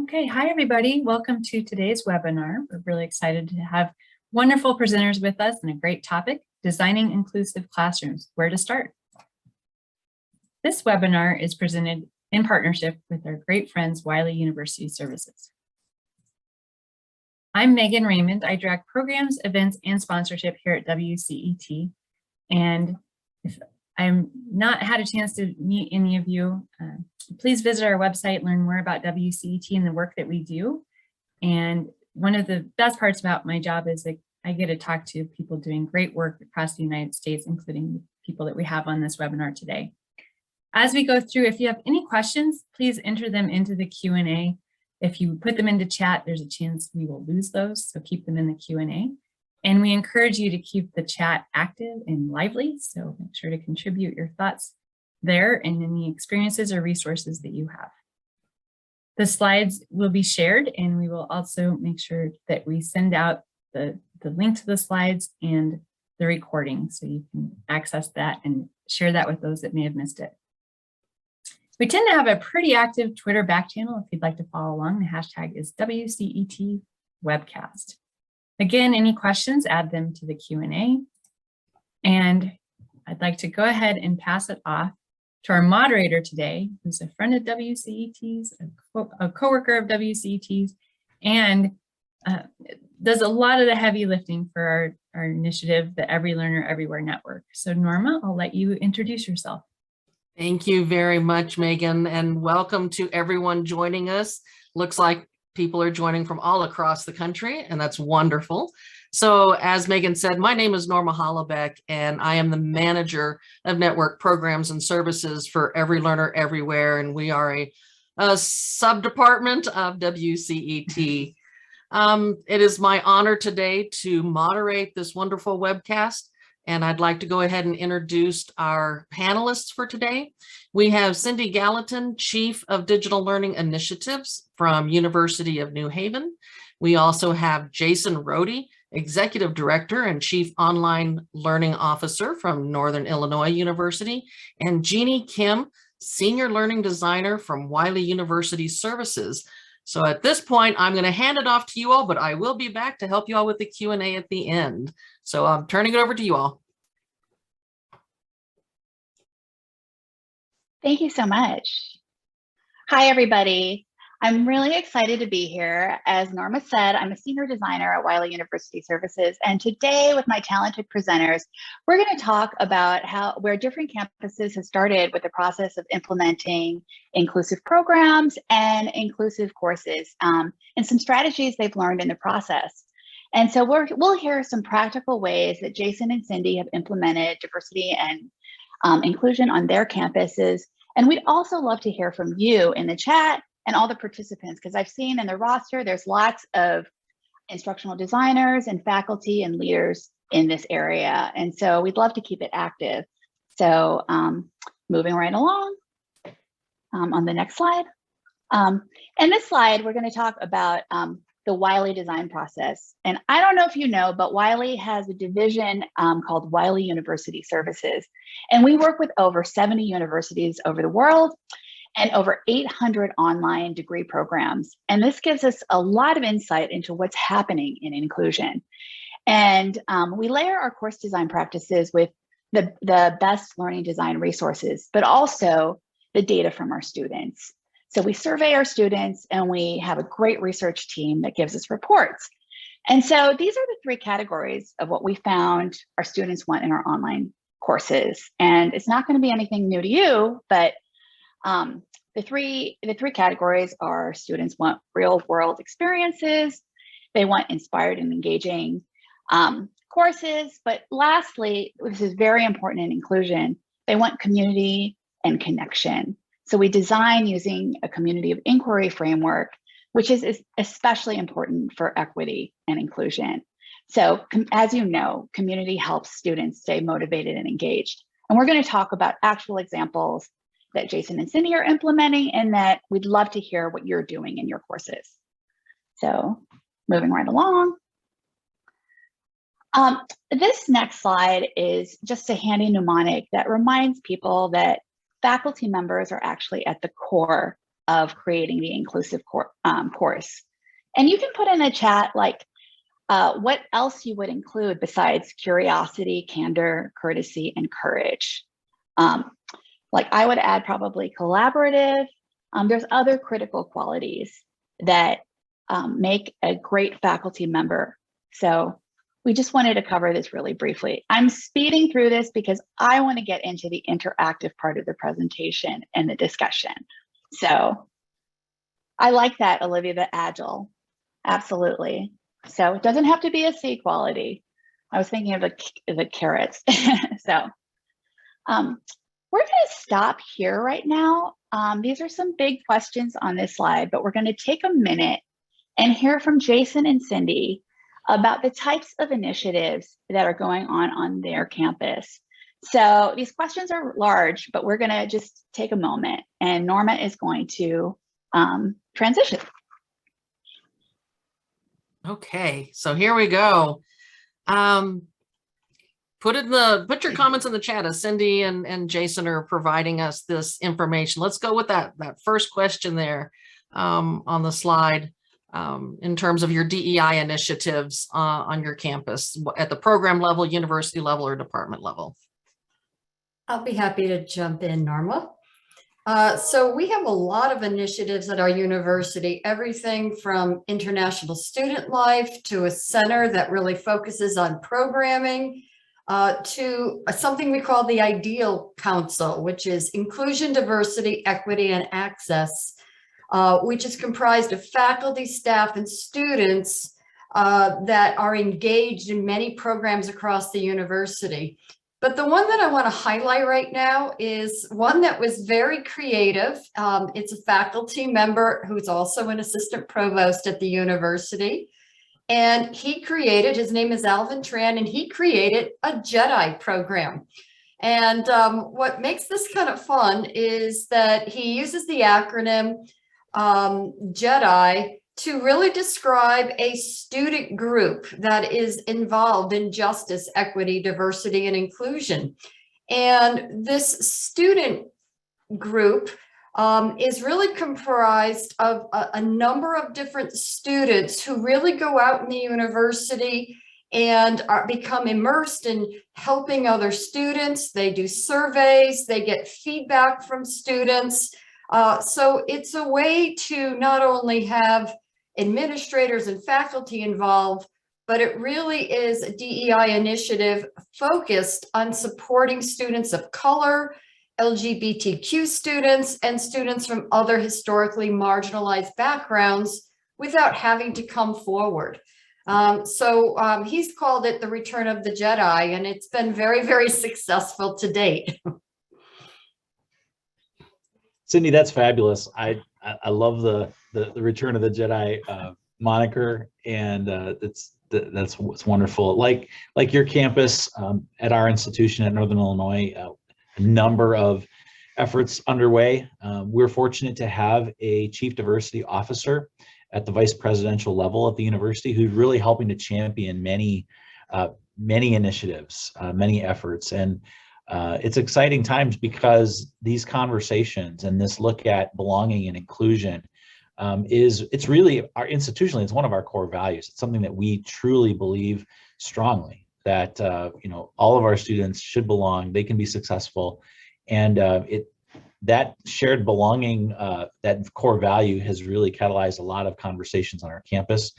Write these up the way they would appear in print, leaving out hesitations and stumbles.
Okay, hi everybody. Welcome to today's webinar. We're really excited to have wonderful presenters with us and a great topic, designing inclusive classrooms, where to start. This webinar is presented in partnership with our great friends, Wiley University Services. I'm Megan Raymond. I direct programs, events, and sponsorship here at WCET. And if I'm not had a chance to meet any of you, please visit our website, learn more about WCET and the work that we do. And one of the best parts about my job is that I get to talk to people doing great work across the United States, including the people that we have on this webinar today. As we go through, if you have any questions, please enter them into the Q&A. If you put them into chat, there's a chance we will lose those, so keep them in the Q&A. And we encourage you to keep the chat active and lively, so make sure to contribute your thoughts there and any experiences or resources that you have. The slides will be shared, and we will also make sure that we send out the link to the slides and the recording, so you can access that and share that with those that may have missed it. We tend to have a pretty active Twitter back channel. If you'd like to follow along, the hashtag is WCET Webcast. Again, any questions, add them to the Q&A. And I'd like to go ahead and pass it off to our moderator today, who's a friend of WCET's, a coworker of WCET's, and does a lot of the heavy lifting for our initiative, the Every Learner Everywhere Network. So Norma, I'll let you introduce yourself. Thank you very much, Megan, and welcome to everyone joining us. Looks like people are joining from all across the country, and that's wonderful. So as Megan said, my name is Norma Hollebeck, and I am the manager of network programs and services for Every Learner Everywhere, and we are a sub-department of WCET. It is my honor today to moderate this wonderful webcast. And I'd like to go ahead and introduce our panelists for today. We have Cindy Gallatin, Chief of Digital Learning Initiatives from University of New Haven. We also have Jason Rohde, Executive Director and Chief Online Learning Officer from Northern Illinois University, and Jeannie Kim, Senior Learning Designer from Wiley University Services. So at this point, I'm going to hand it off to you all, but I will be back to help you all with the Q&A at the end. So I'm turning it over to you all. Thank you so much. Hi, everybody. I'm really excited to be here. As Norma said, I'm a senior designer at Wiley University Services. And today with my talented presenters, we're going to talk about where different campuses have started with the process of implementing inclusive programs and inclusive courses and some strategies they've learned in the process. And so we'll hear some practical ways that Jason and Cindy have implemented diversity and inclusion on their campuses. And we'd also love to hear from you in the chat and all the participants, because I've seen in the roster, there's lots of instructional designers and faculty and leaders in this area. And so we'd love to keep it active. So moving right along on the next slide. In this slide, we're going to talk about the Wiley design process. And I don't know if you know, but Wiley has a division called Wiley University Services. And we work with over 70 universities over the world and over 800 online degree programs. And this gives us a lot of insight into what's happening in inclusion. And we layer our course design practices with the best learning design resources, but also the data from our students. So we survey our students and we have a great research team that gives us reports. And so these are the three categories of what we found our students want in our online courses. And it's not going to be anything new to you, but the three categories are students want real world experiences, they want inspired and engaging courses, but lastly, this is very important in inclusion, they want community and connection. So we design using a community of inquiry framework, which is especially important for equity and inclusion. So as you know, community helps students stay motivated and engaged. And we're going to talk about actual examples that Jason and Cindy are implementing, and that we'd love to hear what you're doing in your courses. So moving right along. This next slide is just a handy mnemonic that reminds people that faculty members are actually at the core of creating the inclusive course. And you can put in a chat like what else you would include besides curiosity, candor, courtesy, and courage. Like I would add probably collaborative. There's other critical qualities that make a great faculty member. So we just wanted to cover this really briefly. I'm speeding through this because I want to get into the interactive part of the presentation and the discussion. So I like that, Olivia, the agile. Absolutely. So it doesn't have to be a C quality. I was thinking of the carrots. So we're going to stop here right now. These are some big questions on this slide, but we're going to take a minute and hear from Jason and Cindy about the types of initiatives that are going on their campus. So these questions are large, but we're going to just take a moment, and Norma is going to transition. Okay, so here we go. Put your comments in the chat as Cindy and Jason are providing us this information. Let's go with that first question there on the slide in terms of your DEI initiatives on your campus at the program level, university level, or department level. I'll be happy to jump in, Norma. So we have a lot of initiatives at our university, everything from international student life to a center that really focuses on programming, to something we call the Ideal Council, which is inclusion, diversity, equity, and access, which is comprised of faculty, staff, and students that are engaged in many programs across the university. But the one that I want to highlight right now is one that was very creative. It's a faculty member who's also an assistant provost at the university. And he created, his name is Alvin Tran, and he created a JEDI program. And what makes this kind of fun is that he uses the acronym JEDI to really describe a student group that is involved in justice, equity, diversity, and inclusion. And this student group is really comprised of a number of different students who really go out in the university and become immersed in helping other students. They do surveys, they get feedback from students. So it's a way to not only have administrators and faculty involved, but it really is a DEI initiative focused on supporting students of color, LGBTQ students, and students from other historically marginalized backgrounds without having to come forward. So he's called it the Return of the Jedi, and it's been very, very successful to date. Cindy, that's fabulous. I love the Return of the Jedi moniker, and that's what's wonderful. Like your campus at our institution at Northern Illinois, a number of efforts underway. We're fortunate to have a chief diversity officer at the vice presidential level at the university who's really helping to champion many initiatives, many efforts. And it's exciting times because these conversations and this look at belonging and inclusion it's really institutionally, it's one of our core values. It's something that we truly believe strongly that all of our students should belong, they can be successful, and that shared belonging, that core value has really catalyzed a lot of conversations on our campus.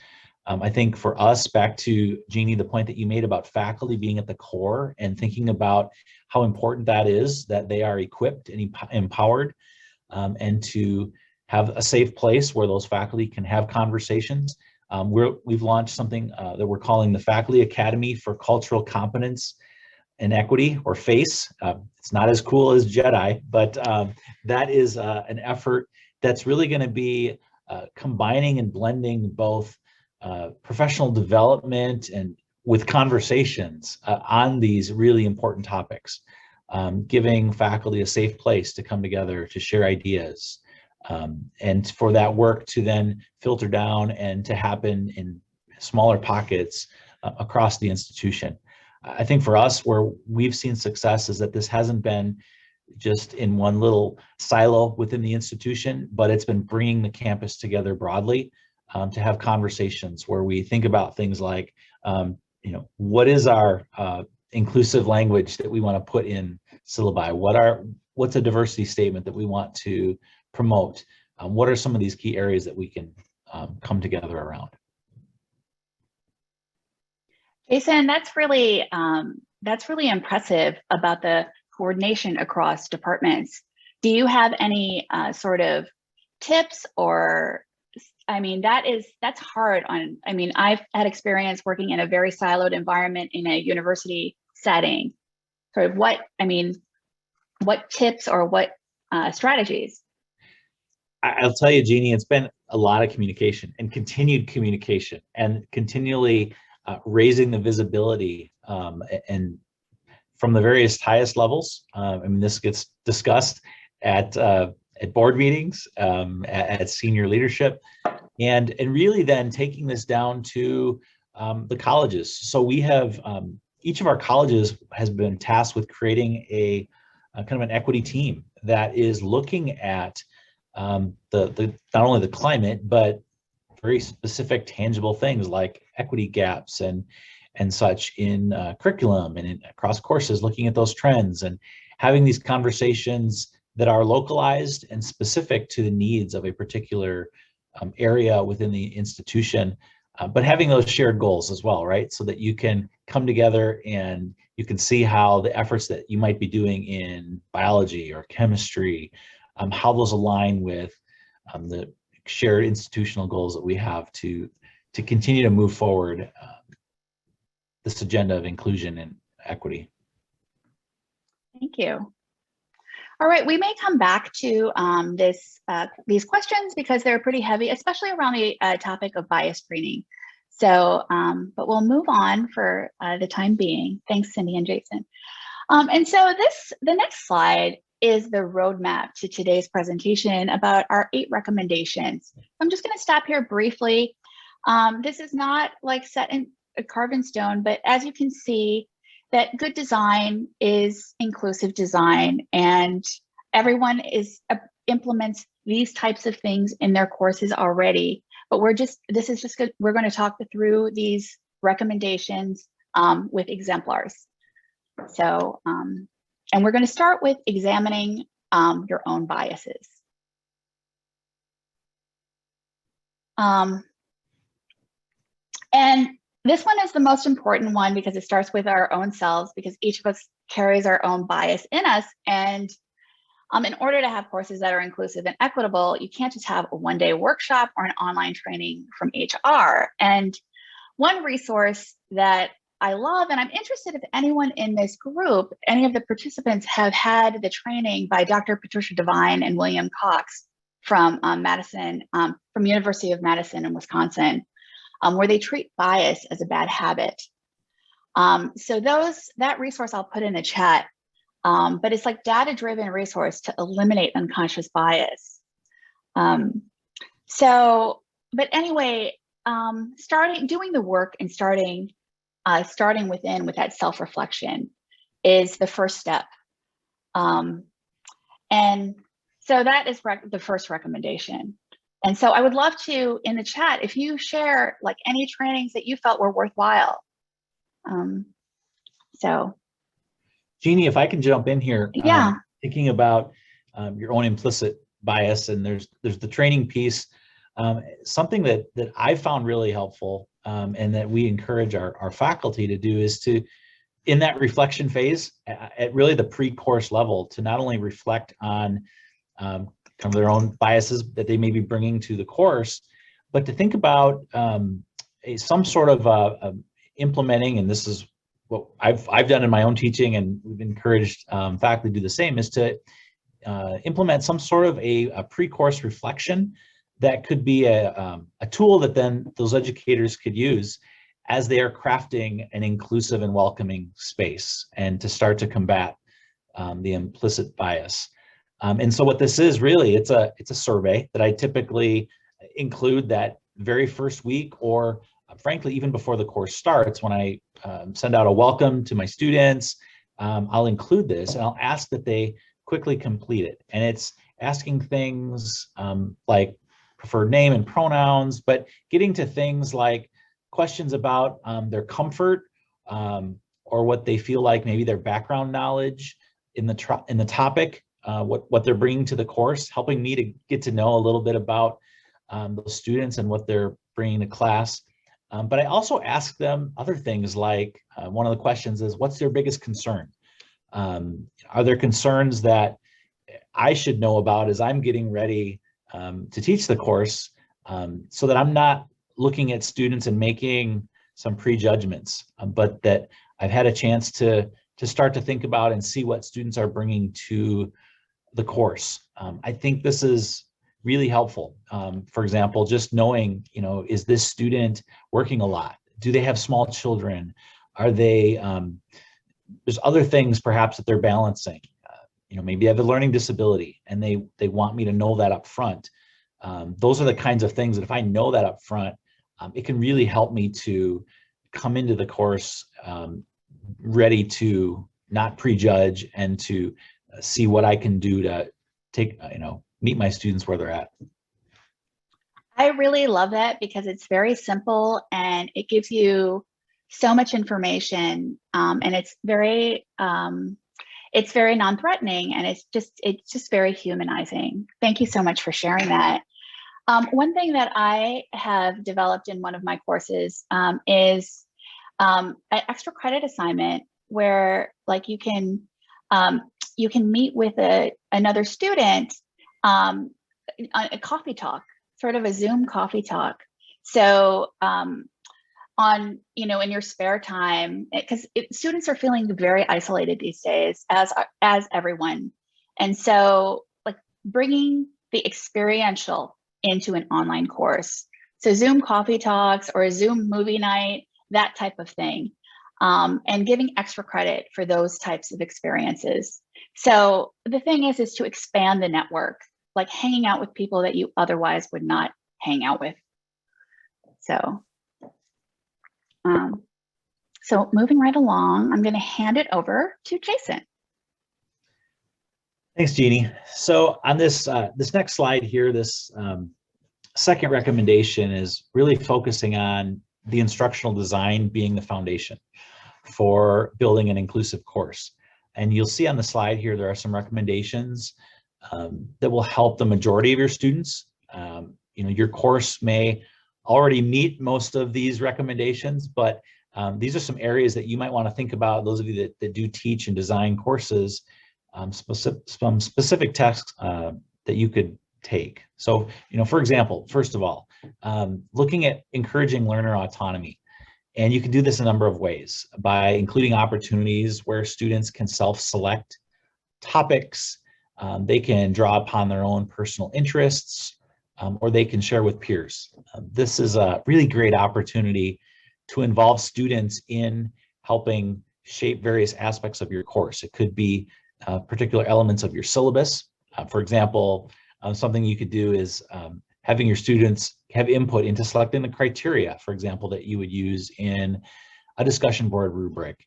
I think for us, back to Jeannie, the point that you made about faculty being at the core and thinking about how important that is, that they are equipped and empowered, and to have a safe place where those faculty can have conversations. We've launched something that we're calling the Faculty Academy for Cultural Competence and Equity, or FACE. It's not as cool as JEDI, but that is an effort that's really going to be combining and blending both professional development and with conversations on these really important topics, giving faculty a safe place to come together to share ideas, and for that work to then filter down and to happen in smaller pockets across the institution. I think for us, where we've seen success is that this hasn't been just in one little silo within the institution, but it's been bringing the campus together broadly to have conversations where we think about things like, what is our inclusive language that we want to put in syllabi? What's a diversity statement that we want to promote? What are some of these key areas that we can come together around? Jason, that's really impressive about the coordination across departments. Do you have any sort of tips or, that's hard I've had experience working in a very siloed environment in a university setting. Sort of what tips or what strategies? I'll tell you, Jeannie, it's been a lot of communication and continued communication and continually raising the visibility and from the various highest levels. This gets discussed at board meetings, at senior leadership, and really then taking this down to the colleges. So we have each of our colleges has been tasked with creating a kind of an equity team that is looking at the not only the climate, but very specific tangible things like equity gaps and such in curriculum and across courses, looking at those trends and having these conversations that are localized and specific to the needs of a particular area within the institution, but having those shared goals as well, right? So that you can come together and you can see how the efforts that you might be doing in biology or chemistry, how those align with the shared institutional goals that we have to continue to move forward this agenda of inclusion and equity. Thank you. All right, we may come back to these questions because they're pretty heavy, especially around the topic of bias screening. So, but we'll move on for the time being. Thanks, Cindy and Jason. And so the next slide is the roadmap to today's presentation about our 8 recommendations. I'm just going to stop here briefly. This is not like set in carved in stone, but as you can see, that good design is inclusive design, and everyone implements these types of things in their courses already. But we're going to talk through these recommendations with exemplars. So, and we're going to start with examining your own biases. And this one is the most important one because it starts with our own selves, because each of us carries our own bias in us. And in order to have courses that are inclusive and equitable, you can't just have a one-day workshop or an online training from HR. And one resource that I love, and I'm interested if anyone in this group, any of the participants have had the training by Dr. Patricia Devine and William Cox from from University of Madison in Wisconsin, where they treat bias as a bad habit. So that resource I'll put in the chat, but it's like data-driven resource to eliminate unconscious bias. But anyway, doing the work and starting within with that self-reflection is the first step. And so that is the first recommendation. And so I would love to, in the chat, if you share like any trainings that you felt were worthwhile. Jeannie, if I can jump in here, yeah. Thinking about your own implicit bias, and there's the training piece. Something that I found really helpful and that we encourage our faculty to do is to, in that reflection phase, at really the pre-course level, to not only reflect on kind of their own biases that they may be bringing to the course, but to think about some sort of implementing, and this is what I've done in my own teaching, and we've encouraged faculty to do the same, is to implement some sort of a pre-course reflection that could be a tool that then those educators could use as they are crafting an inclusive and welcoming space, and to start to combat the implicit bias. And so what this is really, it's a survey that I typically include that very first week, or frankly, even before the course starts, when I send out a welcome to my students, I'll include this, and I'll ask that they quickly complete it. And it's asking things like preferred name and pronouns, but getting to things like questions about their comfort or what they feel like, maybe their background knowledge in the topic, what they're bringing to the course, helping me to get to know a little bit about those students and what they're bringing to class. But I also ask them other things like, one of the questions is, what's their biggest concern? Are there concerns that I should know about as I'm getting ready to teach the course, so that I'm not looking at students and making some prejudgments, but that I've had a chance to start to think about and see what students are bringing to the course. I think this is really helpful. For example, just knowing, is this student working a lot? Do they have small children? Are they, there's other things perhaps that they're balancing. Maybe they have a learning disability and they want me to know that up front. Those are the kinds of things that if I know that up front, it can really help me to come into the course ready to not prejudge and to see what I can do to take, meet my students where they're at. I really love that because it's very simple and it gives you so much information, and it's very non-threatening, and it's just very humanizing. Thank you so much for sharing that. One thing that I have developed in one of my courses is an extra credit assignment where, like, you can meet with another student on a coffee talk, sort of a Zoom coffee talk. So in your spare time, because students are feeling very isolated these days, as everyone, and so like bringing the experiential into an online course. So Zoom coffee talks or a Zoom movie night, that type of thing, and giving extra credit for those types of experiences. So the thing is to expand the network, like hanging out with people that you otherwise would not hang out with. So moving right along, I'm going to hand it over to Jason. Thanks, Jeannie. So on this next slide here, this second recommendation is really focusing on the instructional design being the foundation for building an inclusive course. And you'll see on the slide here, there are some recommendations that will help the majority of your students. Your course may already meet most of these recommendations, but these are some areas that you might want to think about, those of you that do teach and design courses, some specific tasks that you could take. So, for example, first of all, looking at encouraging learner autonomy. And you can do this a number of ways by including opportunities where students can self-select topics, they can draw upon their own personal interests, or they can share with peers. This is a really great opportunity to involve students in helping shape various aspects of your course. It could be particular elements of your syllabus. For example, something you could do is having your students have input into selecting the criteria, for example, that you would use in a discussion board rubric.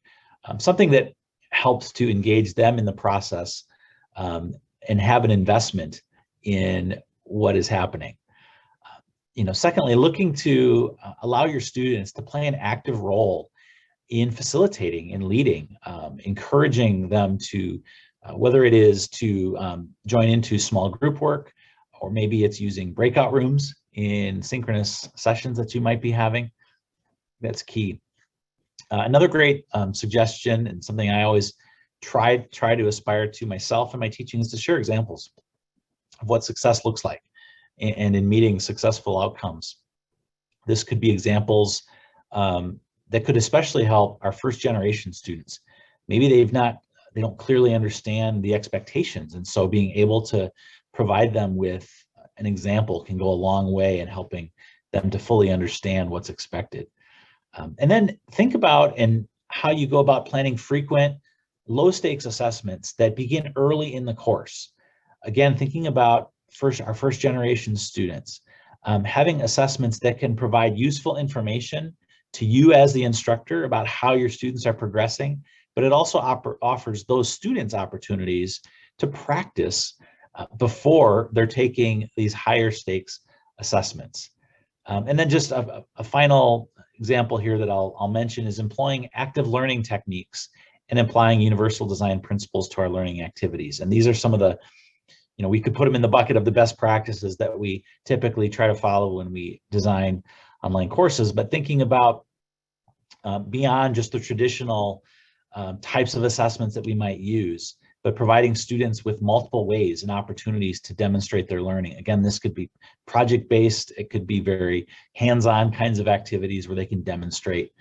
Something that helps to engage them in the process and have an investment in what is happening. Secondly, looking to allow your students to play an active role in facilitating and leading, encouraging them to, whether it is to join into small group work, or maybe it's using breakout rooms in synchronous sessions that you might be having. That's key. Another great suggestion, and something I always try to aspire to myself in my teaching, is to share examples of what success looks like and in meeting successful outcomes. This could be examples that could especially help our first generation students. Maybe they don't clearly understand the expectations, and so being able to provide them with an example can go a long way in helping them to fully understand what's expected. And then think about how you go about planning frequent, low stakes assessments that begin early in the course. Again, thinking about our first generation students, having assessments that can provide useful information to you as the instructor about how your students are progressing, but it also offers those students opportunities to practice before they're taking these higher stakes assessments. And then just a final example here that I'll mention is employing active learning techniques and applying universal design principles to our learning activities. And these are some of the, we could put them in the bucket of the best practices that we typically try to follow when we design online courses, but thinking about beyond just the traditional types of assessments that we might use, but providing students with multiple ways and opportunities to demonstrate their learning. Again, this could be project-based, it could be very hands-on kinds of activities where they can demonstrate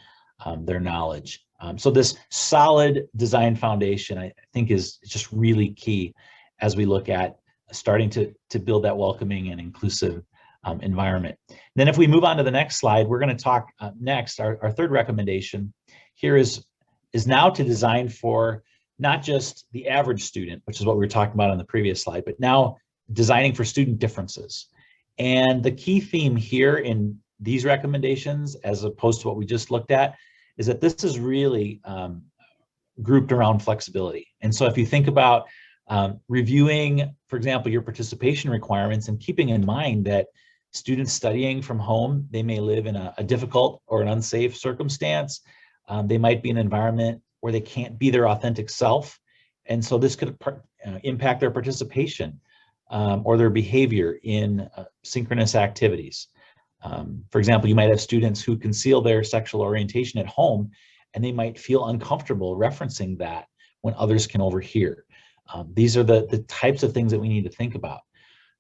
their knowledge. So this solid design foundation, I think, is just really key as we look at starting to build that welcoming and inclusive environment. And then if we move on to the next slide, we're going to talk next, our third recommendation here is now to design for not just the average student, which is what we were talking about on the previous slide, but now designing for student differences. And the key theme here in these recommendations, as opposed to what we just looked at, is that this is really grouped around flexibility. And so if you think about reviewing, for example, your participation requirements and keeping in mind that students studying from home, they may live in a difficult or an unsafe circumstance. They might be in an environment where they can't be their authentic self. And so this could impact their participation or their behavior in synchronous activities. For example, you might have students who conceal their sexual orientation at home, and they might feel uncomfortable referencing that when others can overhear. These are the types of things that we need to think about.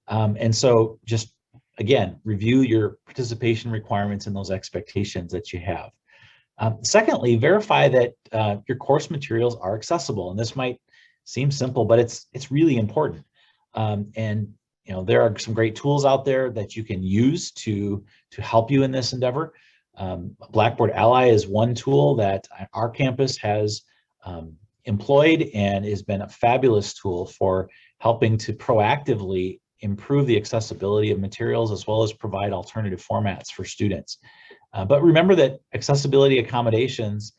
And so just, again, review your participation requirements and those expectations that you have. Secondly, verify that your course materials are accessible. And this might seem simple, but it's really important. And there are some great tools out there that you can use to help you in this endeavor. Blackboard Ally is one tool that our campus has employed and has been a fabulous tool for helping to proactively improve the accessibility of materials as well as provide alternative formats for students. But remember that accessibility accommodations,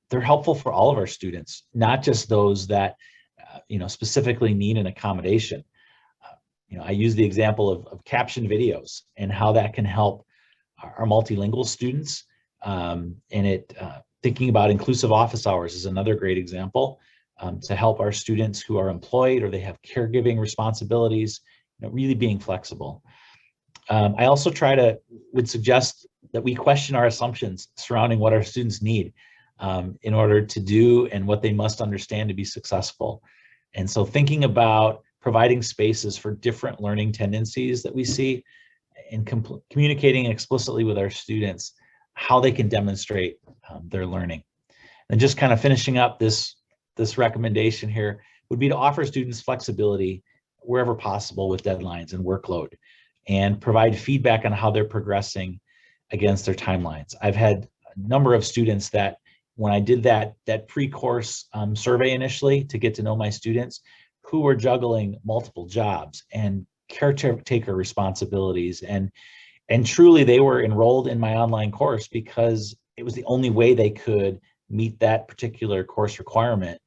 they're helpful for all of our students, not just those that specifically need an accommodation. I use the example of captioned videos and how that can help our multilingual students. Thinking about inclusive office hours is another great example to help our students who are employed or they have caregiving responsibilities, really being flexible. I also would suggest that we question our assumptions surrounding what our students need in order to do and what they must understand to be successful. And so thinking about providing spaces for different learning tendencies that we see and communicating explicitly with our students how they can demonstrate their learning. And just kind of finishing up this recommendation here would be to offer students flexibility wherever possible with deadlines and workload, and provide feedback on how they're progressing against their timelines. I've had a number of students that when I did that pre-course survey initially to get to know my students who were juggling multiple jobs and caretaker responsibilities, and truly they were enrolled in my online course because it was the only way they could meet that particular course requirement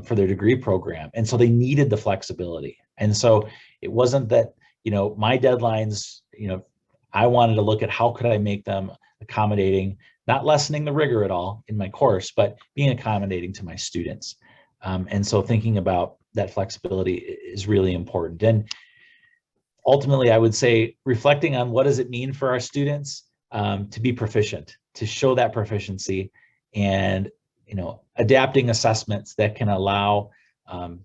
for their degree program. And so they needed the flexibility. And so it wasn't that, my deadlines, I wanted to look at how could I make them accommodating, not lessening the rigor at all in my course, but being accommodating to my students. And so thinking about that flexibility is really important. And ultimately, I would say reflecting on what does it mean for our students to be proficient, to show that proficiency, and adapting assessments that can allow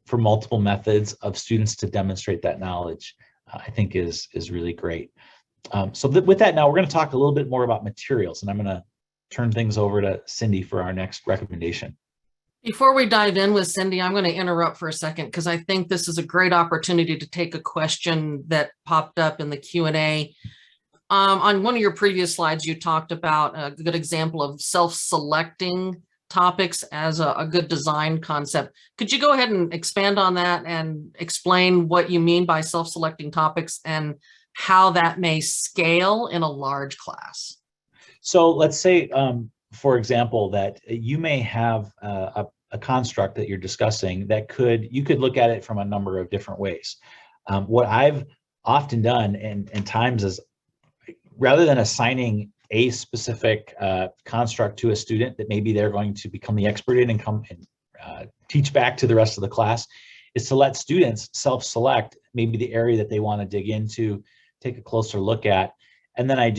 for multiple methods of students to demonstrate that knowledge, I think is really great. With that, now we're going to talk a little bit more about materials, and I'm going to turn things over to Cindy for our next recommendation. Before we dive in with Cindy, I'm going to interrupt for a second because I think this is a great opportunity to take a question that popped up in the Q&A. On one of your previous slides, you talked about a good example of self-selecting topics as a good design concept. Could you go ahead and expand on that and explain what you mean by self-selecting topics and how that may scale in a large class? So let's say, for example, that you may have a a construct that you're discussing that you could look at it from a number of different ways. What I've often done and times is, rather than assigning a specific construct to a student that maybe they're going to become the expert in and come and teach back to the rest of the class, is to let students self-select maybe the area that they want to dig into, take a closer look at. And then I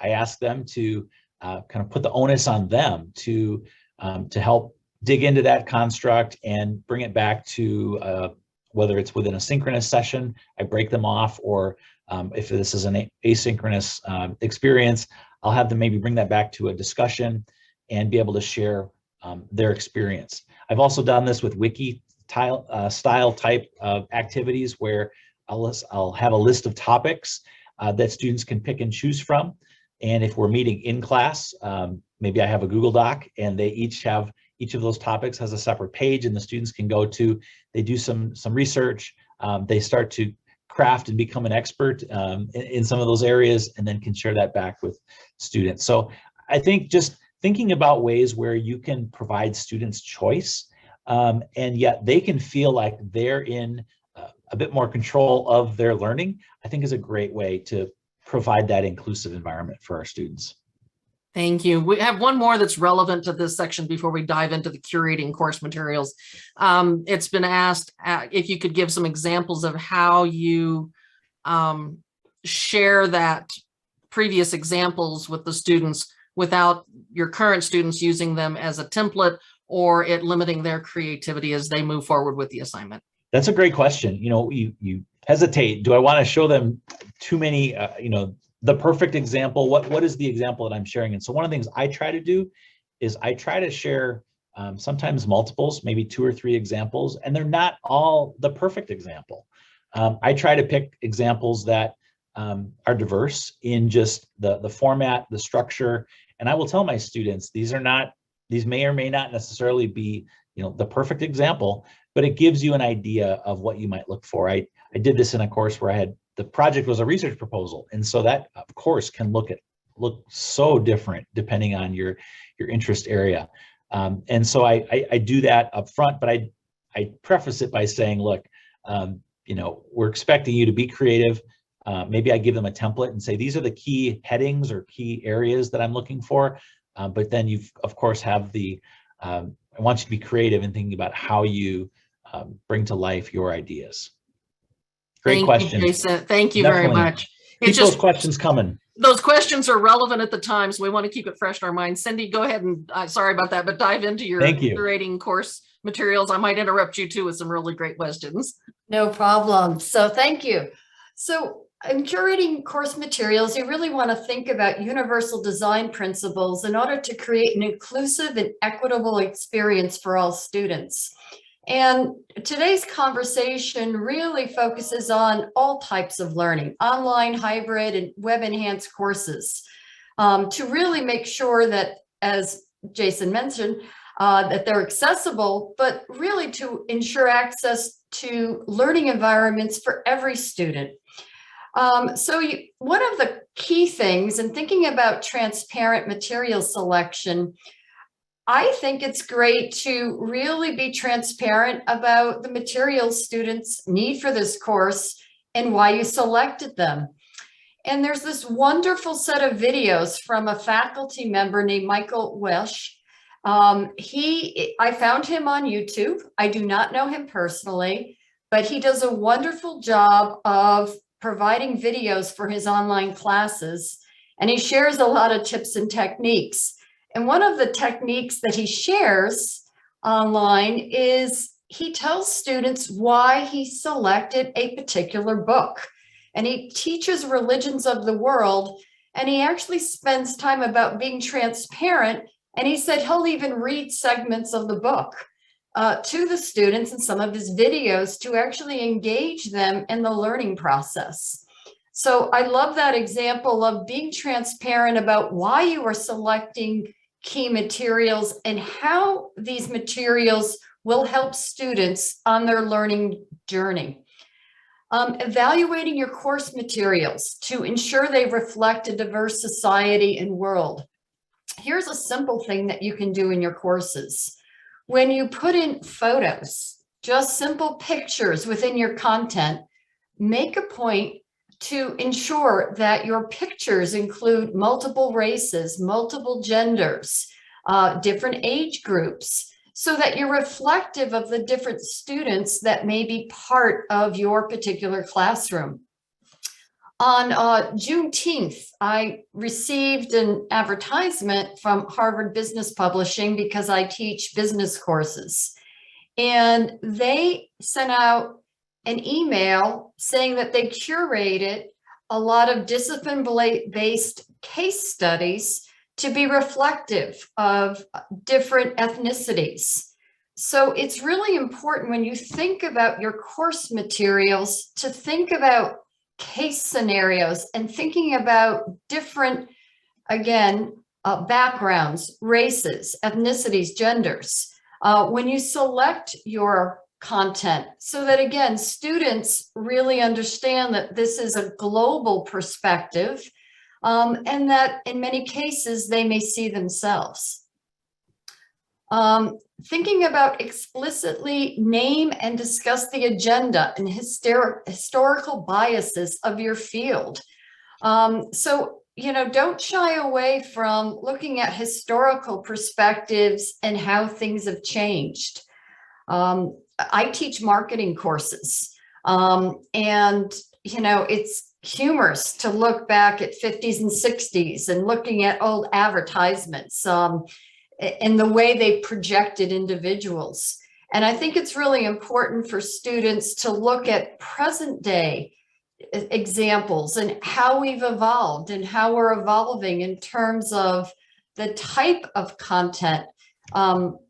ask them to kind of put the onus on them to help dig into that construct and bring it back to whether it's within a synchronous session, I break them off, or if this is an asynchronous experience, I'll have them maybe bring that back to a discussion and be able to share their experience. I've also done this with wiki style type of activities where I'll have a list of topics that students can pick and choose from. And if we're meeting in class, maybe I have a Google Doc and each of those topics has a separate page, and the students can go to, they do some research, they start to craft and become an expert in some of those areas, and then can share that back with students. So I think just thinking about ways where you can provide students choice, and yet they can feel like they're in a bit more control of their learning, I think is a great way to provide that inclusive environment for our students. Thank you. We have one more that's relevant to this section before we dive into the curating course materials. It's been asked if you could give some examples of how you share that previous examples with the students without your current students using them as a template or it limiting their creativity as they move forward with the assignment. That's a great question. You know, you hesitate. Do I want to show them too many, the perfect example? What is the example that I'm sharing? And so one of the things I try to do is I try to share sometimes multiples, maybe 2 or 3 examples, and they're not all the perfect example. I try to pick examples that are diverse in just the format, the structure, and I will tell my students these may or may not necessarily be the perfect example, but it gives you an idea of what you might look for. I did this in a course where the project was a research proposal, and so that of course can look so different depending on your interest area. And so I do that up front, but I preface it by saying, look, we're expecting you to be creative. Maybe I give them a template and say, these are the key headings or key areas that I'm looking for. But then you, of course, have I want you to be creative in thinking about how you bring to life your ideas. Great question, Jason. Thank you very much. Keep those questions coming. Those questions are relevant at the time, so we want to keep it fresh in our minds. Cindy, go ahead and sorry about that, but dive into your curating course materials. I might interrupt you too with some really great questions. No problem. So thank you. So in curating course materials, you really want to think about universal design principles in order to create an inclusive and equitable experience for all students. And today's conversation really focuses on all types of learning, online, hybrid, and web-enhanced courses, to really make sure that, as Jason mentioned, that they're accessible, but really to ensure access to learning environments for every student. One of the key things in thinking about transparent material selection, I think it's great to really be transparent about the materials students need for this course and why you selected them. And there's this wonderful set of videos from a faculty member named Michael Wesch. I found him on YouTube. I do not know him personally, but he does a wonderful job of providing videos for his online classes, and he shares a lot of tips and techniques. And one of the techniques that he shares online is he tells students why he selected a particular book. And he teaches religions of the world, and he actually spends time about being transparent. And he said he'll even read segments of the book to the students in some of his videos to actually engage them in the learning process. So I love that example of being transparent about why you are selecting key materials and how these materials will help students on their learning journey. Evaluating your course materials to ensure they reflect a diverse society and world. Here's a simple thing that you can do in your courses. when you put in photos, just simple pictures within your content, make a point to ensure that your pictures include multiple races, multiple genders, different age groups, so that you're reflective of the different students that may be part of your particular classroom. On Juneteenth, I received an advertisement from Harvard Business Publishing because I teach business courses. And they sent out an email saying that they curated a lot of discipline-based case studies to be reflective of different ethnicities. So it's really important when you think about your course materials to think about case scenarios and thinking about different, again, backgrounds, races, ethnicities, genders, when you select your content, so that, again, students really understand that this is a global perspective, and that in many cases they may see themselves. Thinking about explicitly name and discuss the agenda and historical biases of your field. So, you know, don't shy away from looking at historical perspectives and how things have changed. I teach marketing courses, and, you know, it's humorous to look back at 50s and 60s and looking at old advertisements and the way they projected individuals. And I think it's really important for students to look at present day examples and how we've evolved and how we're evolving in terms of the type of content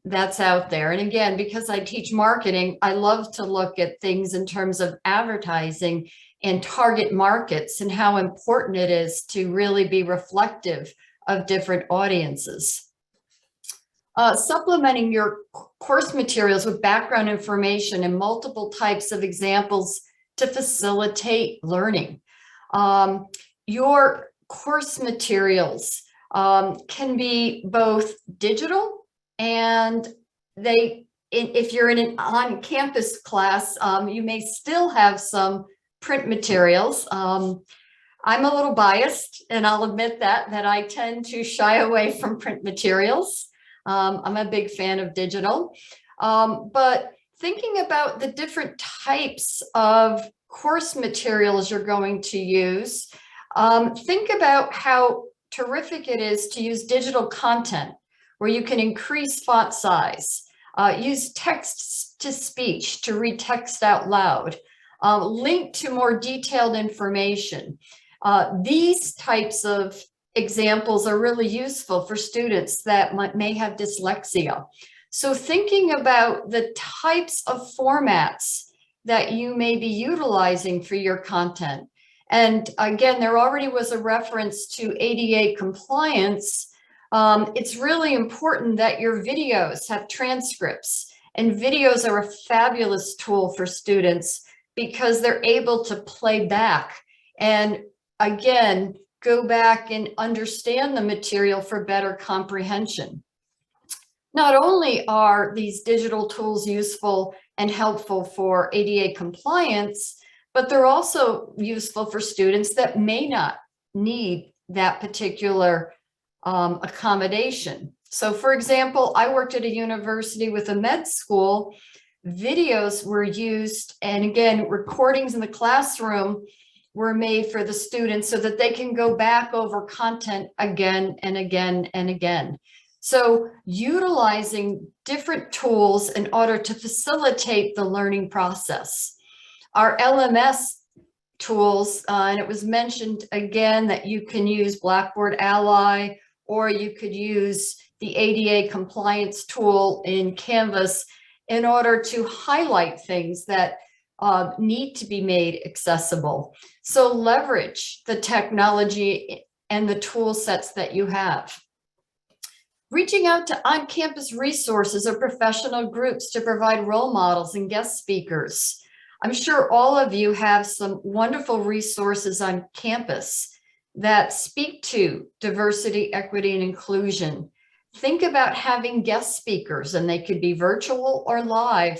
that's out there. And again, because I teach marketing, I love to look at things in terms of advertising and target markets and how important it is to really be reflective of different audiences. Supplementing your course materials with background information and multiple types of examples to facilitate learning. Your course materials can be both digital, and if you're in an on-campus class, you may still have some print materials. I'm a little biased, and I'll admit that I tend to shy away from print materials. I'm a big fan of digital, but thinking about the different types of course materials you're going to use, think about how terrific it is to use digital content where you can increase font size, use text to speech to read text out loud, link to more detailed information. These types of examples are really useful for students that may have dyslexia. So thinking about the types of formats that you may be utilizing for your content. And again, there already was a reference to ADA compliance. It's really important that your videos have transcripts, and videos are a fabulous tool for students because they're able to play back and, again, go back and understand the material for better comprehension. Not only are these digital tools useful and helpful for ADA compliance, but they're also useful for students that may not need that particular accommodation. So for example, I worked at a university with a med school. Videos were used, and again, recordings in the classroom were made for the students so that they can go back over content again and again and again. So utilizing different tools in order to facilitate the learning process. Our LMS tools, and it was mentioned again that you can use Blackboard Ally, or you could use the ADA compliance tool in Canvas in order to highlight things that need to be made accessible. So leverage the technology and the tool sets that you have. Reaching out to on-campus resources or professional groups to provide role models and guest speakers. I'm sure all of you have some wonderful resources on campus that speak to diversity, equity, and inclusion. think about having guest speakers, and they could be virtual or live,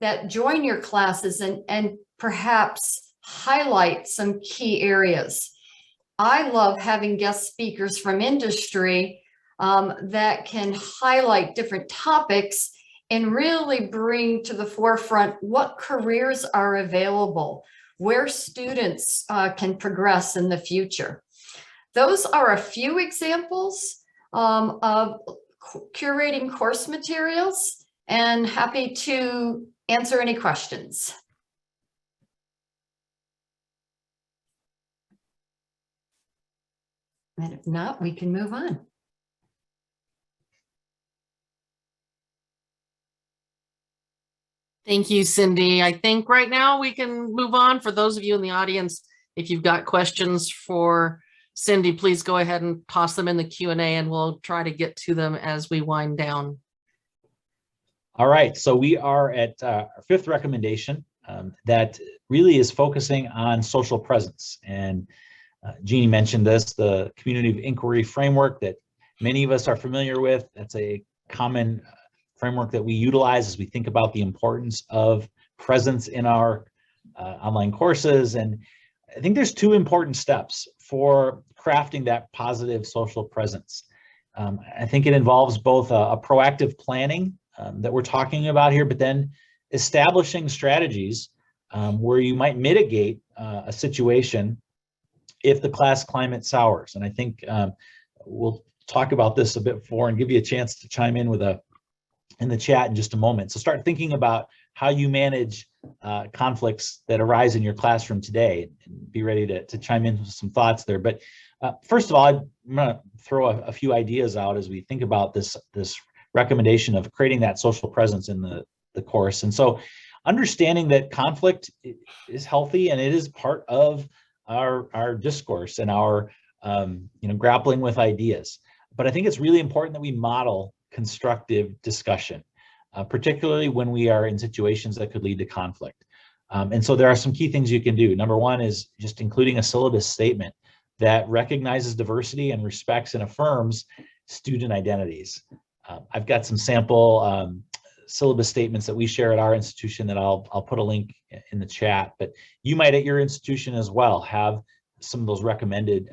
that join your classes and perhaps highlight some key areas. I love having guest speakers from industry that can highlight different topics and really bring to the forefront what careers are available, where students can progress in the future. Those are a few examples of curating course materials, and happy to answer any questions. And if not, we can move on. Thank you, Cindy. I think right now we can move on. For those of you in the audience, if you've got questions for Cindy, please go ahead and toss them in the Q&A, and we'll try to get to them as we wind down. All right, so we are at our fifth recommendation that really is focusing on social presence. And Jeannie mentioned this, the community of inquiry framework that many of us are familiar with. That's a common framework that we utilize as we think about the importance of presence in our online courses. And I think there's two important steps for crafting that positive social presence. I think it involves both a proactive planning that we're talking about here, but then establishing strategies where you might mitigate a situation if the class climate sours. And I think we'll talk about this a bit more and give you a chance to chime in with in the chat in just a moment. So start thinking about how you manage conflicts that arise in your classroom today, and be ready to chime in with some thoughts there. But first of all, I'm gonna throw a few ideas out as we think about this recommendation of creating that social presence in the course. And so understanding that conflict is healthy and it is part of our discourse and our grappling with ideas. But I think it's really important that we model constructive discussion, particularly when we are in situations that could lead to conflict. And so there are some key things you can do. Number one is just including a syllabus statement that recognizes diversity and respects and affirms student identities. I've got some sample syllabus statements that we share at our institution that I'll put a link in the chat, but you might at your institution as well have some of those recommended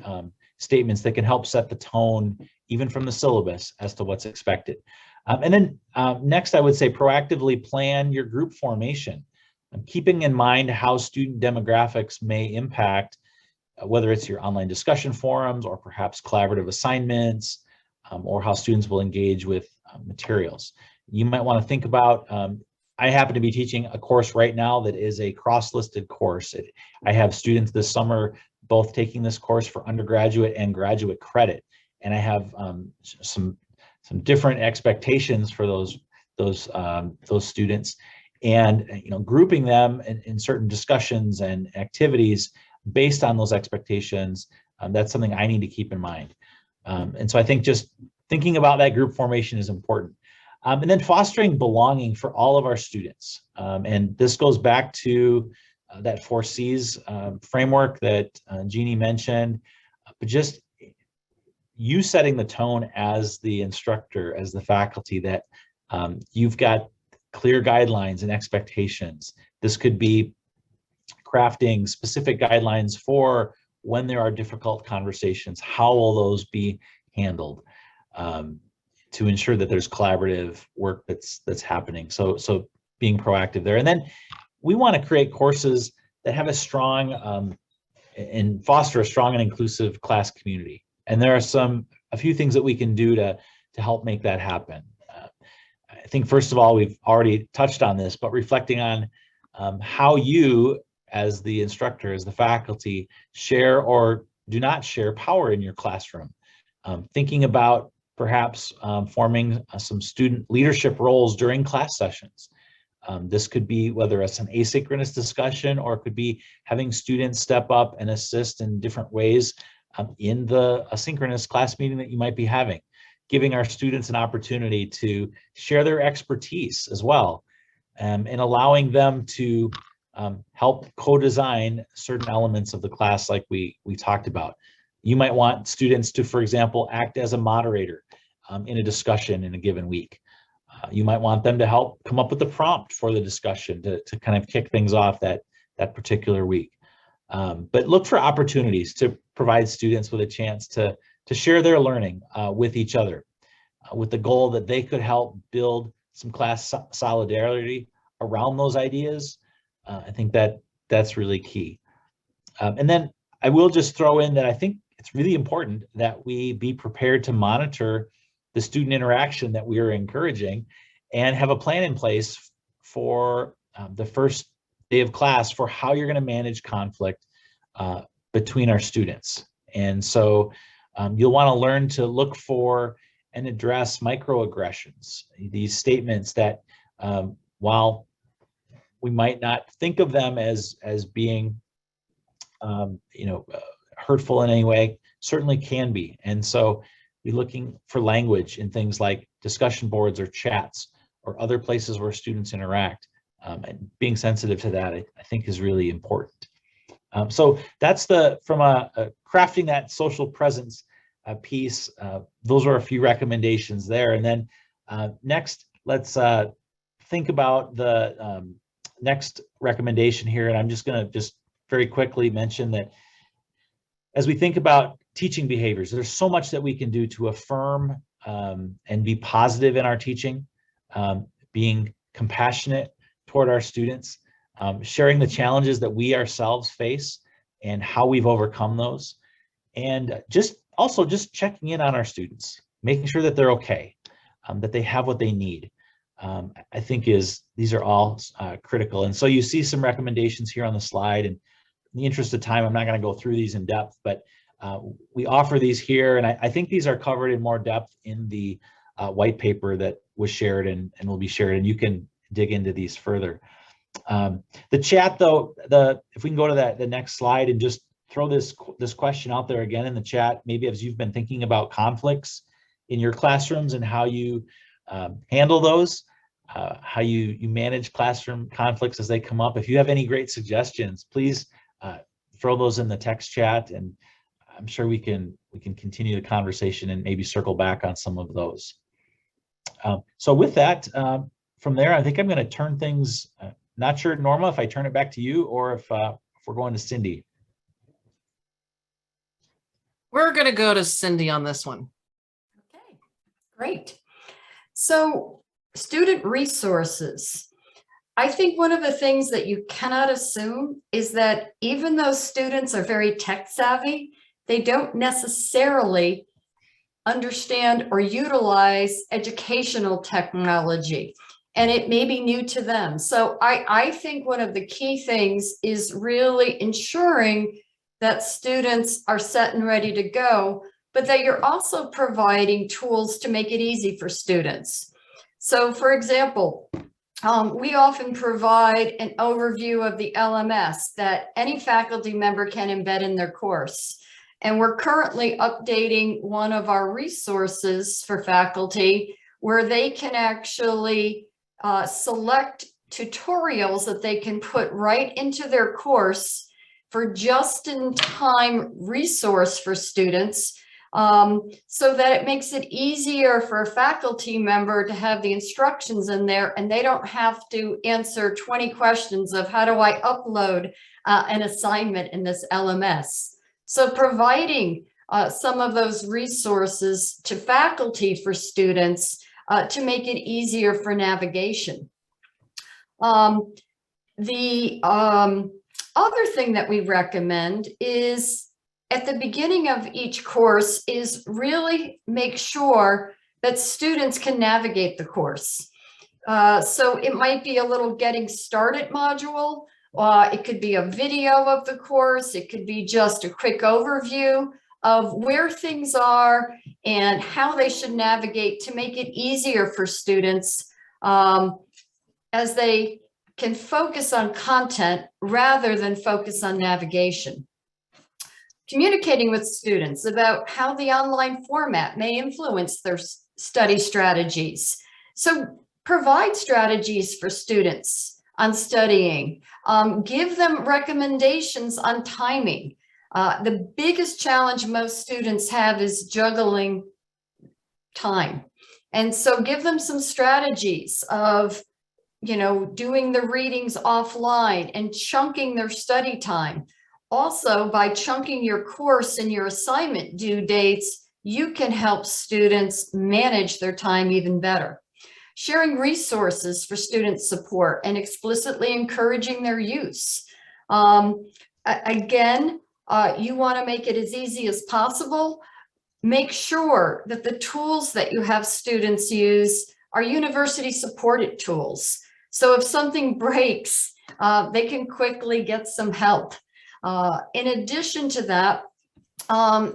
statements that can help set the tone even from the syllabus as to what's expected. And then next, I would say proactively plan your group formation, keeping in mind how student demographics may impact whether it's your online discussion forums or perhaps collaborative assignments, or how students will engage with materials. You might want to think about, I happen to be teaching a course right now that is a cross-listed course. I have students this summer both taking this course for undergraduate and graduate credit. And I have some different expectations for those students, and grouping them in certain discussions and activities based on those expectations. That's something I need to keep in mind. And so I think just thinking about that group formation is important. And then fostering belonging for all of our students. And this goes back to that 4 C's framework that Jeannie mentioned, but just you setting the tone as the instructor, as the faculty, that you've got clear guidelines and expectations. This could be crafting specific guidelines for when there are difficult conversations. How will those be handled to ensure that there's collaborative work that's happening? So being proactive there. And then we want to create courses that have a strong and foster a strong and inclusive class community. And there are a few things that we can do to help make that happen. I think first of all, we've already touched on this, but reflecting on how you as the instructor, as the faculty, share or do not share power in your classroom. Thinking about perhaps forming some student leadership roles during class sessions. This could be whether it's an asynchronous discussion, or it could be having students step up and assist in different ways in the asynchronous class meeting that you might be having, giving our students an opportunity to share their expertise as well, and allowing them to help co-design certain elements of the class like we talked about. You might want students to, for example, act as a moderator in a discussion in a given week. You might want them to help come up with the prompt for the discussion to kind of kick things off that particular week. But look for opportunities to provide students with a chance to share their learning with each other, with the goal that they could help build some class solidarity around those ideas. I think that's really key. And then I will just throw in that I think it's really important that we be prepared to monitor the student interaction that we are encouraging and have a plan in place for the first day of class for how you're going to manage conflict between our students. And so you'll want to learn to look for and address microaggressions, these statements that while we might not think of them as being hurtful in any way, certainly can be. And so be looking for language in things like discussion boards or chats or other places where students interact, and being sensitive to that, I think, is really important. So that's from a crafting that social presence piece. Those are a few recommendations there. And then next, let's think about the next recommendation here. And I'm just going to very quickly mention that as we think about teaching behaviors, there's so much that we can do to affirm and be positive in our teaching, being compassionate toward our students, sharing the challenges that we ourselves face and how we've overcome those, and just checking in on our students, making sure that they're okay, that they have what they need. I think these are all critical. And so you see some recommendations here on the slide, and in the interest of time, I'm not going to go through these in depth, but we offer these here, and I think these are covered in more depth in the white paper that was shared and will be shared, and you can dig into these further. The chat, though, if we can go to the next slide and just throw this question out there again in the chat, maybe as you've been thinking about conflicts in your classrooms and how you handle those, how you manage classroom conflicts as they come up. If you have any great suggestions, please throw those in the text chat, and I'm sure we can continue the conversation and maybe circle back on some of those. So with that, from there, I think I'm going to turn things. Not sure, Norma, if I turn it back to you or if we're going to Cindy. We're going to go to Cindy on this one. Okay, great. So student resources. I think one of the things that you cannot assume is that even though students are very tech savvy, they don't necessarily understand or utilize educational technology, and it may be new to them. So I think one of the key things is really ensuring that students are set and ready to go, but that you're also providing tools to make it easy for students. So for example, we often provide an overview of the LMS that any faculty member can embed in their course. And we're currently updating one of our resources for faculty where they can actually select tutorials that they can put right into their course for just-in-time resource for students, so that it makes it easier for a faculty member to have the instructions in there and they don't have to answer 20 questions of how do I upload an assignment in this LMS. So providing some of those resources to faculty for students to make it easier for navigation. The other thing that we recommend is at the beginning of each course is really make sure that students can navigate the course. So it might be a little getting started module. It could be a video of the course. It could be just a quick overview of where things are and how they should navigate to make it easier for students as they can focus on content rather than focus on navigation. Communicating with students about how the online format may influence their study strategies. So provide strategies for students on studying. Give them recommendations on timing. The biggest challenge most students have is juggling time. And so give them some strategies of, doing the readings offline and chunking their study time. Also, by chunking your course and your assignment due dates, you can help students manage their time even better. Sharing resources for student support and explicitly encouraging their use. Again, you want to make it as easy as possible. Make sure that the tools that you have students use are university supported tools. So if something breaks, they can quickly get some help. In addition to that,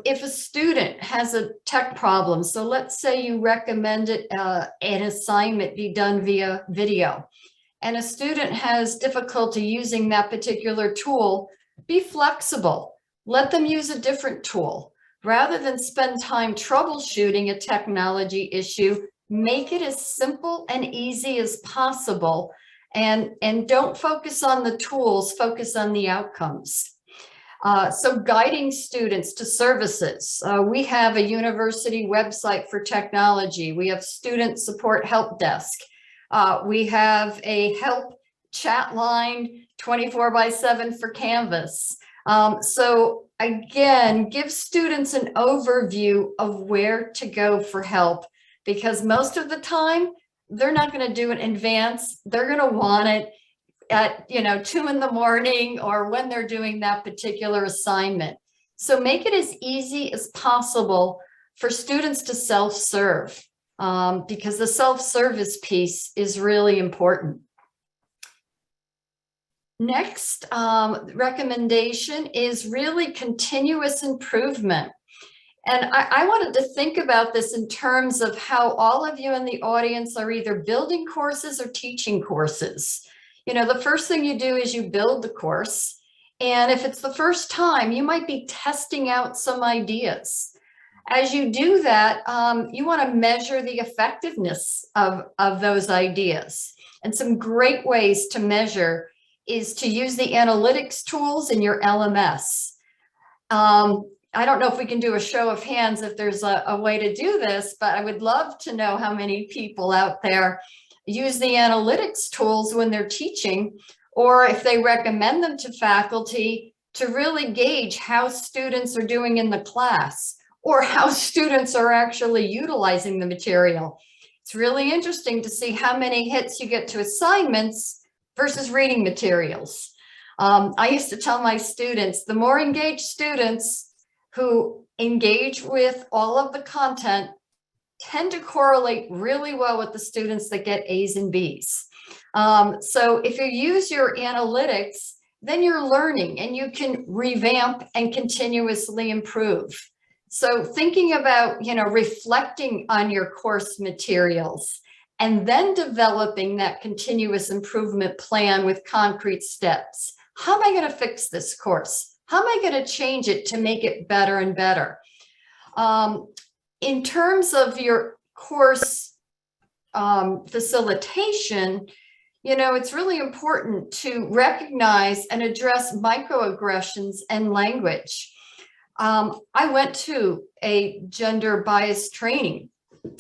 if a student has a tech problem, so let's say you recommended an assignment be done via video, and a student has difficulty using that particular tool, be flexible. Let them use a different tool. Rather than spend time troubleshooting a technology issue, make it as simple and easy as possible, and don't focus on the tools, focus on the outcomes. So guiding students to services. We have a university website for technology. We have student support help desk. We have a help chat line 24/7 for Canvas. So again, give students an overview of where to go for help, because most of the time, they're not going to do it in advance. They're going to want it at 2 in the morning or when they're doing that particular assignment. So make it as easy as possible for students to self-serve, because the self-service piece is really important. Next recommendation is really continuous improvement. And I wanted to think about this in terms of how all of you in the audience are either building courses or teaching courses. The first thing you do is you build the course. And if it's the first time, you might be testing out some ideas. As you do that, you want to measure the effectiveness of those ideas. And some great ways to measure is to use the analytics tools in your LMS. I don't know if we can do a show of hands if there's a way to do this, but I would love to know how many people out there use the analytics tools when they're teaching, or if they recommend them to faculty to really gauge how students are doing in the class or how students are actually utilizing the material. It's really interesting to see how many hits you get to assignments versus reading materials. I used to tell my students, the more engaged students who engage with all of the content tend to correlate really well with the students that get A's and B's. So if you use your analytics, then you're learning and you can revamp and continuously improve. So thinking about, reflecting on your course materials and then developing that continuous improvement plan with concrete steps. How am I going to fix this course? How am I going to change it to make it better and better? In terms of your course facilitation, it's really important to recognize and address microaggressions and language. I went to a gender bias training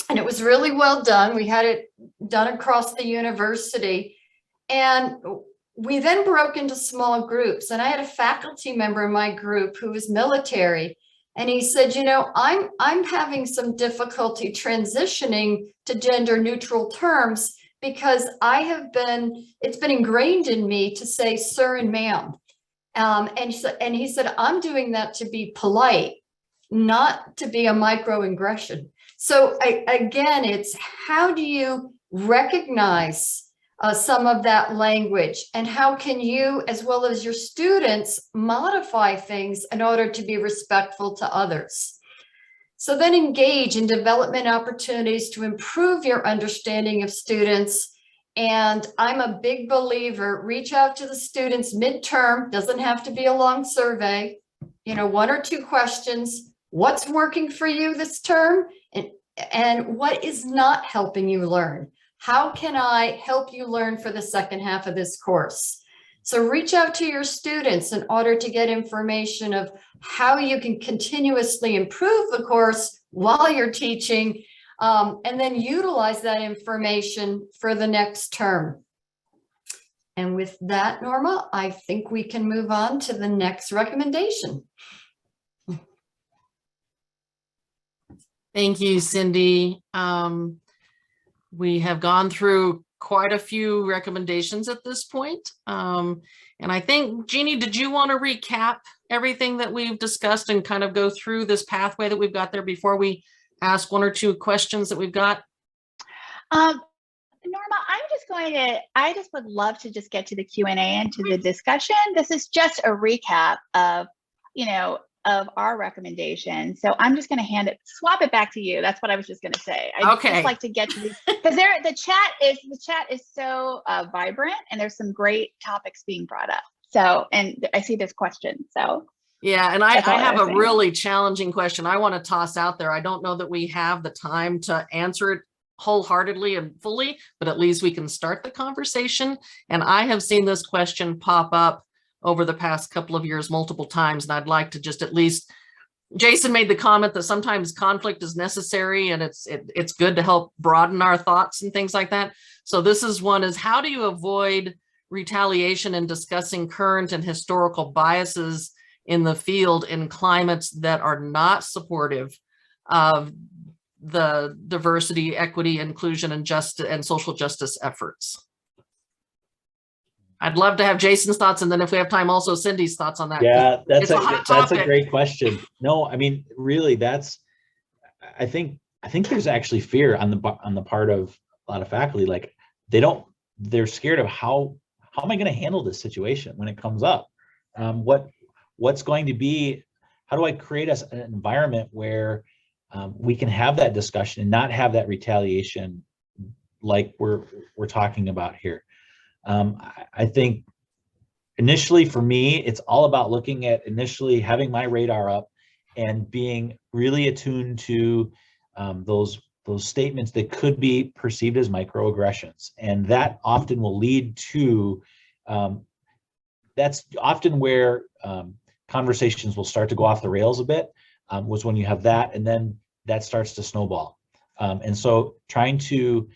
and it was really well done. We had it done across the university, and we then broke into small groups, and I had a faculty member in my group who was military, and he said, I'm having some difficulty transitioning to gender neutral terms because it's been ingrained in me to say sir and ma'am. And he said, I'm doing that to be polite, not to be a microaggression. So again, it's how do you recognize some of that language, and how can you, as well as your students, modify things in order to be respectful to others? So then engage in development opportunities to improve your understanding of students. And I'm a big believer, reach out to the students midterm, doesn't have to be a long survey, 1 or 2 questions. What's working for you this term? And what is not helping you learn? How can I help you learn for the second half of this course? So reach out to your students in order to get information of how you can continuously improve the course while you're teaching, and then utilize that information for the next term. And with that, Norma, I think we can move on to the next recommendation. Thank you, Cindy. We have gone through quite a few recommendations at this point. And I think, Jeannie, did you want to recap everything that we've discussed and kind of go through this pathway that we've got there before we ask one or two questions that we've got? Norma, I just would love to just get to the Q&A and to the discussion. This is just a recap of, of our recommendation. So I'm just going to swap it back to you. That's what I was just going to say. I'd just like to get to these, because the chat is so vibrant, and there's some great topics being brought up. So, and I see this question. So yeah, and I have a really challenging question I want to toss out there. I don't know that we have the time to answer it wholeheartedly and fully, but at least we can start the conversation. And I have seen this question pop up over the past couple of years multiple times, and I'd like to just at least, Jason made the comment that sometimes conflict is necessary, and it's good to help broaden our thoughts and things like that. So this is one is, how do you avoid retaliation in discussing current and historical biases in the field in climates that are not supportive of the diversity, equity, inclusion, and justice and social justice efforts? I'd love to have Jason's thoughts, and then if we have time, also Cindy's thoughts on that. Yeah, that's a great question. No, I mean, really, I think there's actually fear on the part of a lot of faculty. Like they're scared of how am I going to handle this situation when it comes up? What's going to be? How do I create an environment where we can have that discussion and not have that retaliation like we're talking about here? I think initially for me, it's all about looking at initially having my radar up and being really attuned to those statements that could be perceived as microaggressions. And that often will lead to, that's often where conversations will start to go off the rails a bit, was when you have that, and then that starts to snowball. And so trying to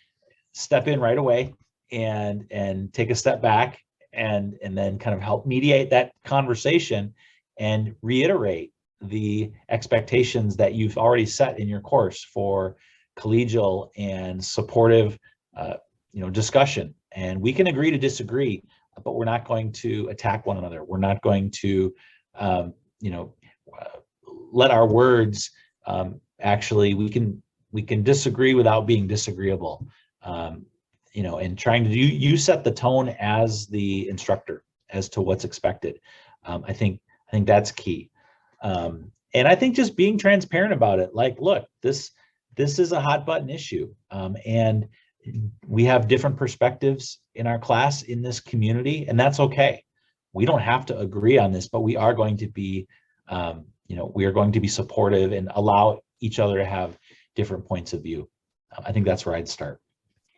step in right away and take a step back and then kind of help mediate that conversation and reiterate the expectations that you've already set in your course for collegial and supportive discussion. And we can agree to disagree, but we're not going to attack one another. We're not going to let our words actually, we can disagree without being disagreeable. And trying to you set the tone as the instructor as to what's expected. I think that's key. And I think just being transparent about it, like, look, this is a hot button issue. And we have different perspectives in our class, in this community, and that's okay. We don't have to agree on this, but we are going to be, we are going to be supportive and allow each other to have different points of view. I think that's where I'd start.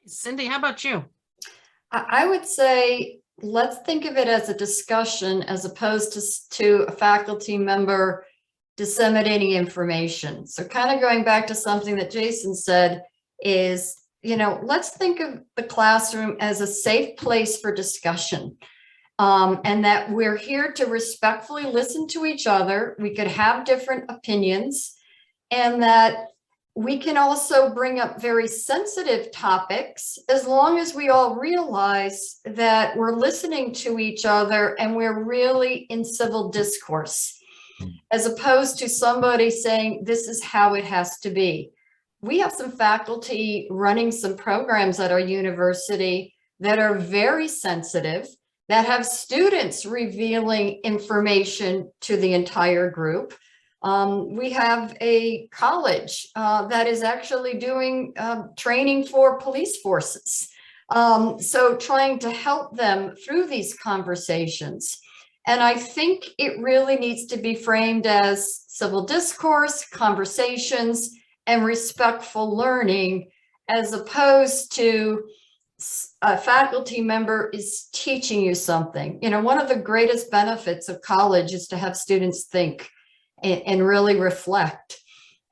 Cindy, how about you? I would say, let's think of it as a discussion as opposed to a faculty member disseminating information. So kind of going back to something that Jason said is, let's think of the classroom as a safe place for discussion. And that we're here to respectfully listen to each other. We could have different opinions, and that we can also bring up very sensitive topics as long as we all realize that we're listening to each other and we're really in civil discourse, as opposed to somebody saying, this is how it has to be. We have some faculty running some programs at our university that are very sensitive, that have students revealing information to the entire group. We have a college that is actually doing training for police forces. So trying to help them through these conversations. And I think it really needs to be framed as civil discourse, conversations, and respectful learning, as opposed to a faculty member is teaching you something. One of the greatest benefits of college is to have students think and really reflect.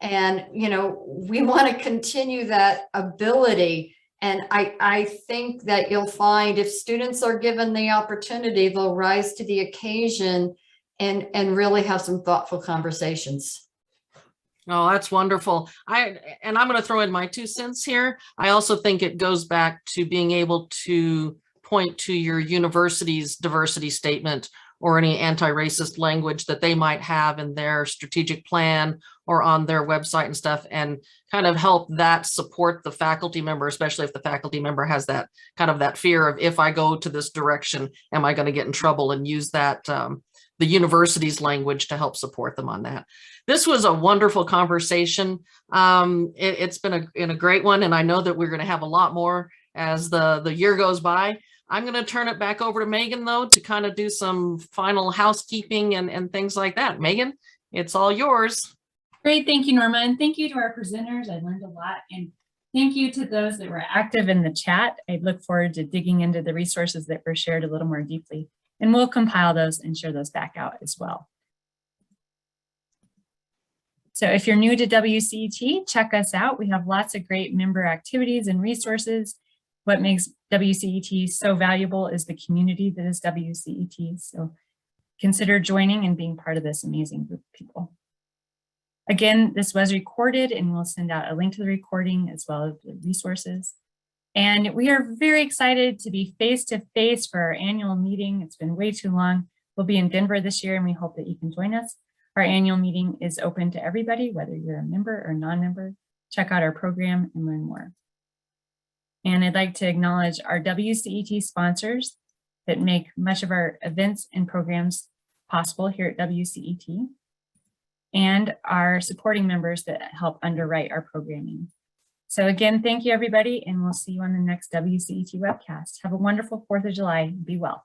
And, you know, we want to continue that ability. And I think that you'll find if students are given the opportunity, they'll rise to the occasion and really have some thoughtful conversations. Oh, that's wonderful. I'm going to throw in my 2 cents here. I also think it goes back to being able to point to your university's diversity statement or any anti-racist language that they might have in their strategic plan or on their website and stuff, and kind of help that support the faculty member, especially if the faculty member has that kind of that fear of, if I go to this direction, am I going to get in trouble, and use that the university's language to help support them on that. This was a wonderful conversation. It's been a great one, and I know that we're going to have a lot more as the year goes by. I'm going to turn it back over to Megan, though, to kind of do some final housekeeping and things like that. Megan, it's all yours. Great, thank you, Norma, and thank you to our presenters. I learned a lot, and thank you to those that were active in the chat. I look forward to digging into the resources that were shared a little more deeply, and we'll compile those and share those back out as well. So if you're new to WCET, check us out. We have lots of great member activities and resources. What makes WCET so valuable is the community that is WCET. So consider joining and being part of this amazing group of people. Again, this was recorded, and we'll send out a link to the recording as well as the resources. And we are very excited to be face-to-face for our annual meeting. It's been way too long. We'll be in Denver this year, and we hope that you can join us. Our annual meeting is open to everybody, whether you're a member or non-member. Check out our program and learn more. And I'd like to acknowledge our WCET sponsors that make much of our events and programs possible here at WCET, and our supporting members that help underwrite our programming. So again, thank you, everybody, and we'll see you on the next WCET webcast. Have a wonderful 4th of July. Be well.